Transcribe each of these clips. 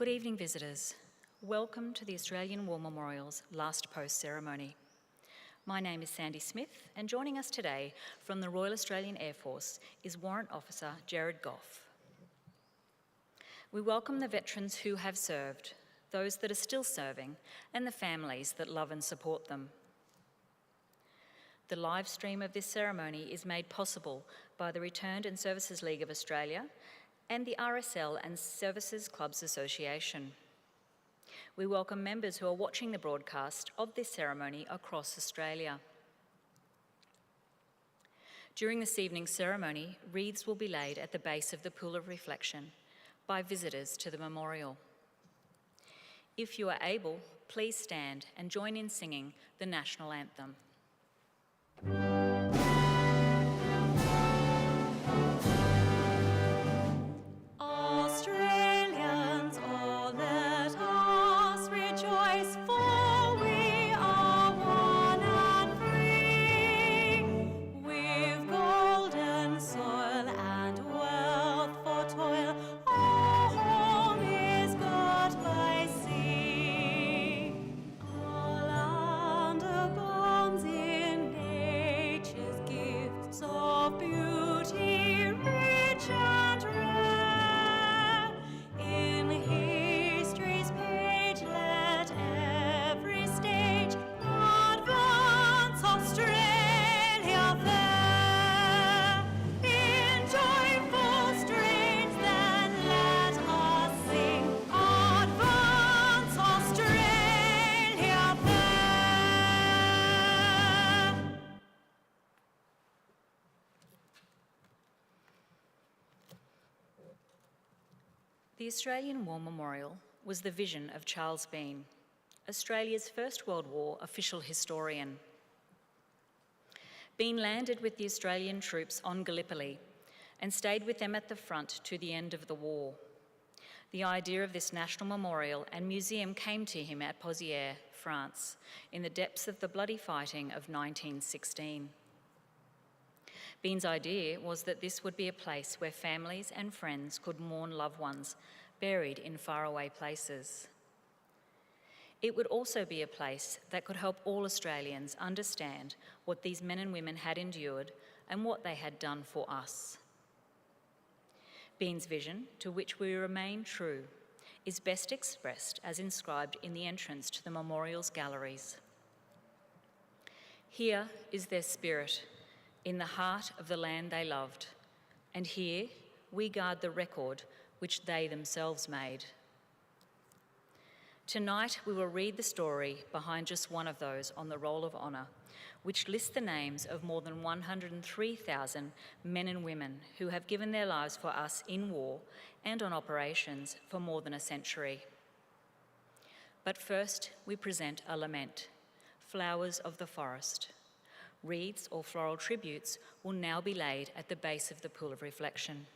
Good evening, visitors. Welcome to the Australian War Memorial's Last Post ceremony. My name is Sandy Smith, and joining us today from the Royal Australian Air Force is Warrant Officer Jared Goff. We welcome the veterans who have served, those that are still serving, and the families that love and support them. The live stream of this ceremony is made possible by the Returned and Services League of Australia and the RSL and Services Clubs Association. We welcome members who are watching the broadcast of this ceremony across Australia. During this evening's ceremony, wreaths will be laid at the base of the Pool of Reflection by visitors to the memorial. If you are able, please stand and join in singing the national anthem. Australians, oh, let us rejoice, for we are one and free. We've golden soil and wealth for toil, our home is got by sea. Our land abounds in nature's gifts of beauty, rich and rare. In history's page, let every stage advance Australia fair. In joyful strains, then let us sing, advance Australia fair. The Australian War Memorial was the vision of Charles Bean, Australia's First World War official historian. Bean landed with the Australian troops on Gallipoli and stayed with them at the front to the end of the war. The idea of this national memorial and museum came to him at Pozières, France, in the depths of the bloody fighting of 1916. Bean's idea was that this would be a place where families and friends could mourn loved ones buried in faraway places. It would also be a place that could help all Australians understand what these men and women had endured and what they had done for us. Bean's vision, to which we remain true, is best expressed as inscribed in the entrance to the memorial's galleries. Here is their spirit, in the heart of the land they loved, and here we guard the record which they themselves made. Tonight we will read the story behind just one of those on the Roll of Honour, which lists the names of more than 103,000 men and women who have given their lives for us in war and on operations for more than a century. But first we present a lament, Flowers of the Forest. Wreaths or floral tributes will now be laid at the base of the Pool of Reflection.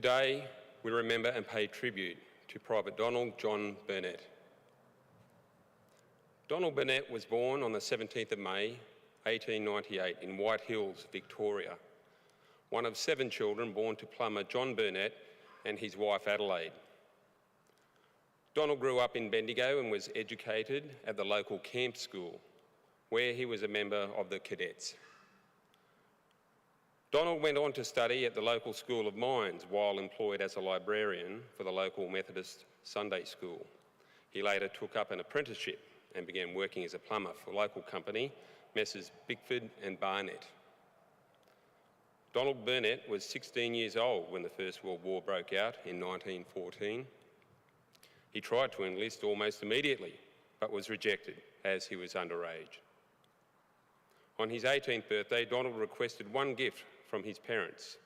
Today, we remember and pay tribute to Private Donald John Burnet. Donald Burnet was born on the 17th of May, 1898 in White Hills, Victoria, one of 7 children born to plumber John Burnet and his wife Adelaide. Donald grew up in Bendigo and was educated at the local camp school, where he was a member of the cadets. Donald went on to study at the local School of Mines while employed as a librarian for the local Methodist Sunday School. He later took up an apprenticeship and began working as a plumber for local company, Messrs Bickford and Burnet. Donald Burnet was 16 years old when the First World War broke out in 1914. He tried to enlist almost immediately, but was rejected as he was underage. On his 18th birthday, Donald requested one gift from his parents,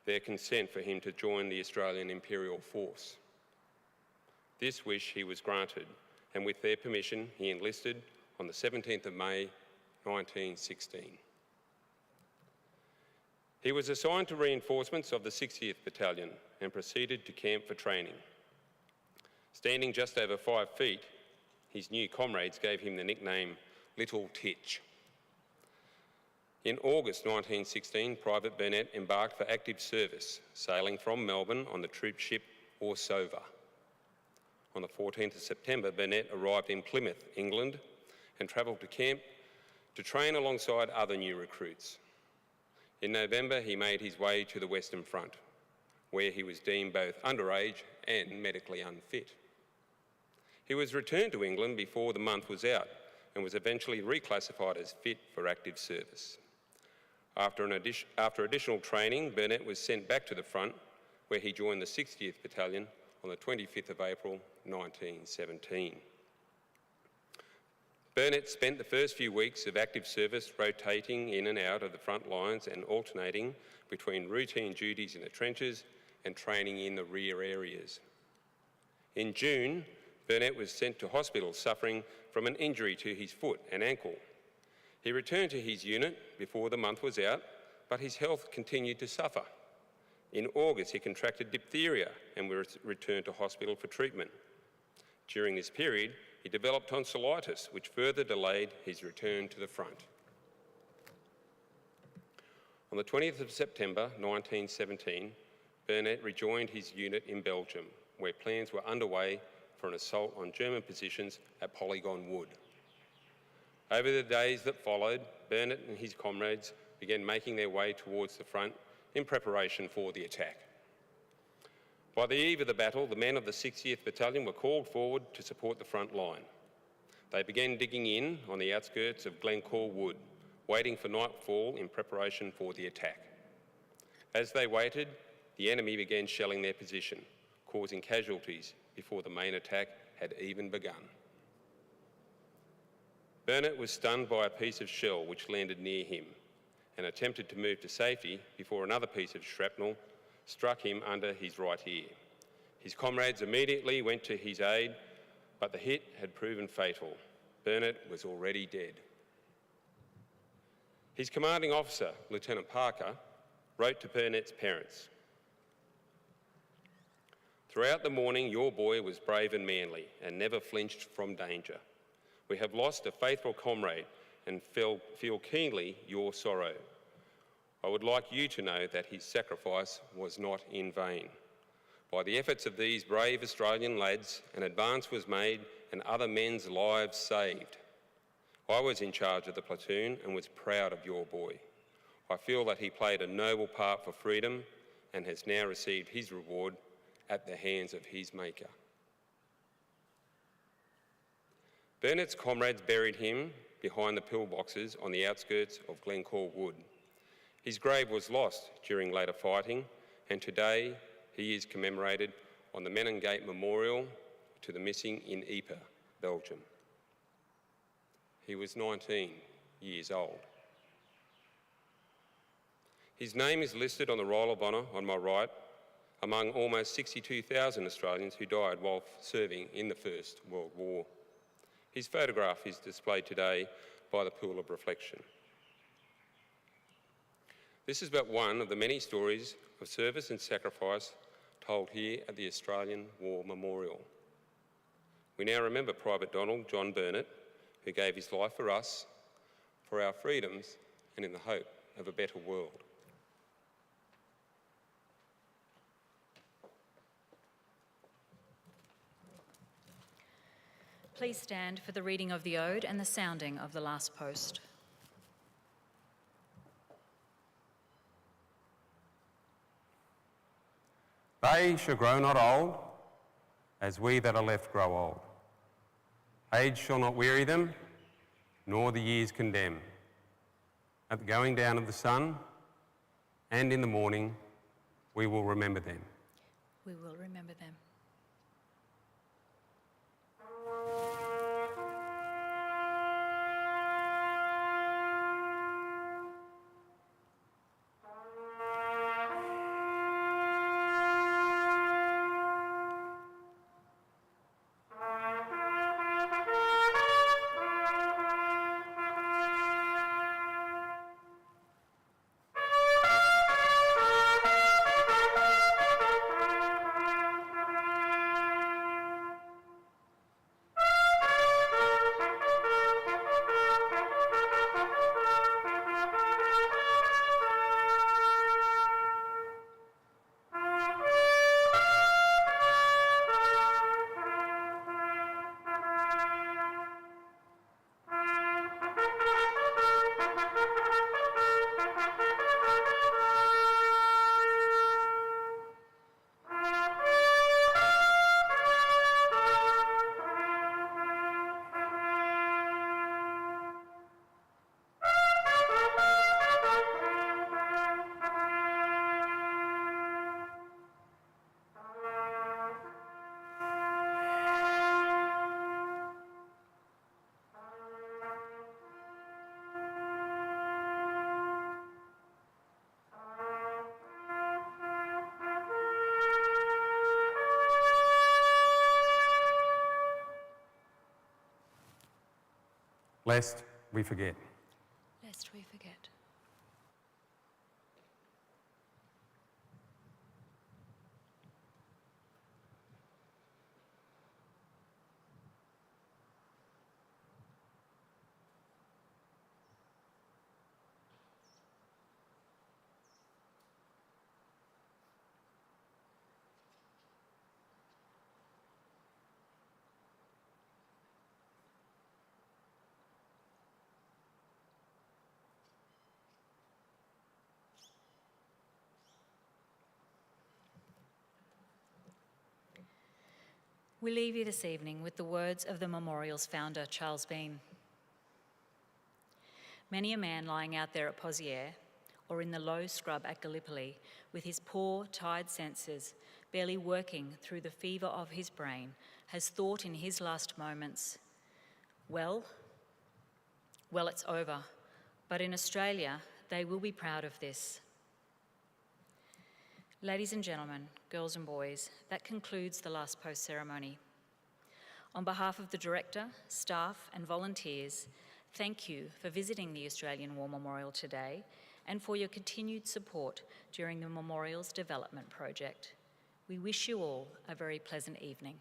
their consent for him to join the Australian Imperial Force. This wish he was granted, and with their permission, he enlisted on the 17th of May, 1916. He was assigned to reinforcements of the 60th Battalion and proceeded to camp for training. Standing just over 5 feet, his new comrades gave him the nickname Little Titch. In August 1916, Private Burnet embarked for active service, sailing from Melbourne on the troop ship Orsova. On the 14th of September, Burnet arrived in Plymouth, England, and travelled to camp to train alongside other new recruits. In November, he made his way to the Western Front, where he was deemed both underage and medically unfit. He was returned to England before the month was out and was eventually reclassified as fit for active service. After additional training, Burnet was sent back to the front, where he joined the 60th Battalion on the 25th of April 1917. Burnet spent the first few weeks of active service rotating in and out of the front lines and alternating between routine duties in the trenches and training in the rear areas. In June, Burnet was sent to hospital suffering from an injury to his foot and ankle. He returned to his unit before the month was out, but his health continued to suffer. In August, he contracted diphtheria and was returned to hospital for treatment. During this period, he developed tonsillitis, which further delayed his return to the front. On the 20th of September 1917, Burnet rejoined his unit in Belgium, where plans were underway for an assault on German positions at Polygon Wood. Over the days that followed, Burnet and his comrades began making their way towards the front in preparation for the attack. By the eve of the battle, the men of the 60th Battalion were called forward to support the front line. They began digging in on the outskirts of Glencore Wood, waiting for nightfall in preparation for the attack. As they waited, the enemy began shelling their position, causing casualties before the main attack had even begun. Burnet was stunned by a piece of shell which landed near him and attempted to move to safety before another piece of shrapnel struck him under his right ear. His comrades immediately went to his aid, but the hit had proven fatal. Burnet was already dead. His commanding officer, Lieutenant Parker, wrote to Burnet's parents, "Throughout the morning, your boy was brave and manly and never flinched from danger. We have lost a faithful comrade and feel keenly your sorrow. I would like you to know that his sacrifice was not in vain. By the efforts of these brave Australian lads, an advance was made and other men's lives saved. I was in charge of the platoon and was proud of your boy. I feel that he played a noble part for freedom and has now received his reward at the hands of his maker." Burnet's comrades buried him behind the pillboxes on the outskirts of Glencore Wood. His grave was lost during later fighting, and today he is commemorated on the Menengate Memorial to the missing in Ypres, Belgium. He was 19 years old. His name is listed on the Roll of Honour on my right, among almost 62,000 Australians who died while serving in the First World War. His photograph is displayed today by the Pool of Reflection. This is but one of the many stories of service and sacrifice told here at the Australian War Memorial. We now remember Private Donald John Burnet, who gave his life for us, for our freedoms, and in the hope of a better world. Please stand for the reading of the ode and the sounding of the last post. They shall grow not old, as we that are left grow old. Age shall not weary them, nor the years condemn. At the going down of the sun, and in the morning, we will remember them. We will remember them. Lest we forget. Lest we forget. We leave you this evening with the words of the memorial's founder, Charles Bean. Many a man lying out there at Poziere or in the low scrub at Gallipoli with his poor, tired senses barely working through the fever of his brain has thought in his last moments, well, it's over, but in Australia, they will be proud of this. Ladies and gentlemen, girls and boys, that concludes the last post ceremony. On behalf of the Director, staff and volunteers, thank you for visiting the Australian War Memorial today and for your continued support during the Memorial's development project. We wish you all a very pleasant evening.